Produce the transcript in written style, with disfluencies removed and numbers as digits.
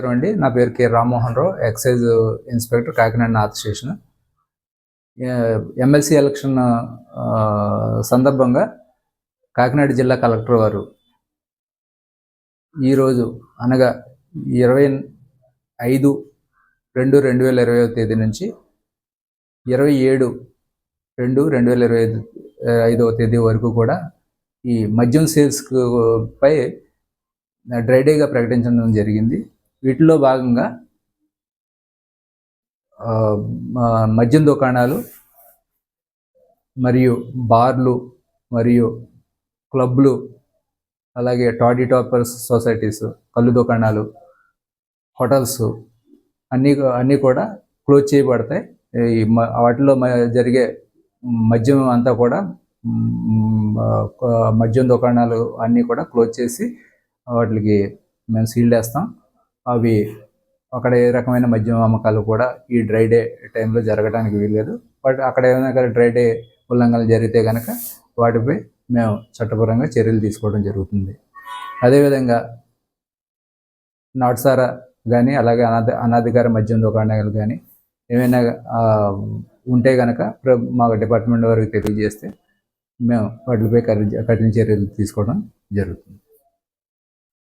అండి, నా పేరు K Rammohan Rao, excise inspector, Kakinada north station. MLC election సందర్భంగా కాకినాడ జిల్లా కలెక్టర్ వారు ఈరోజు అనగా 25/2/2025 నుంచి 27/2/2025 వరకు కూడా ఈ మద్యం సేల్స్ పై డ్రై డేగా ప్రకటించడం జరిగింది. వీటిలో భాగంగా మద్యం దుకాణాలు మరియు బార్లు మరియు క్లబ్లు, అలాగే టాడీ టాపర్స్ సొసైటీస్, కళ్ళు దుకాణాలు, హోటల్స్ అన్నీ కూడా క్లోజ్ చేయబడతాయి. వాటిలో జరిగే మద్యం అంతా కూడా మద్యం దుకాణాలు అన్నీ కూడా క్లోజ్ చేసి వాటికి మేము సీల్ వేస్తాం. అవి అక్కడ ఏ రకమైన మద్యం అమ్మకాలు కూడా ఈ డ్రై డే టైంలో జరగడానికి వీల్లేదు. బట్ అక్కడ ఏమైనా డ్రై డే ఉల్లంఘనలు జరిగితే కనుక వాటిపై మేము చట్టపరంగా చర్యలు తీసుకోవడం జరుగుతుంది. అదేవిధంగా నాటుసారా కానీ, అలాగే అనాధికార మద్యం దుకాణాలు కానీ ఏమైనా ఉంటే కనుక మా డిపార్ట్మెంట్ వారికి తెలియజేస్తే మేము వాటిపై కఠిన చర్యలు తీసుకోవడం జరుగుతుంది.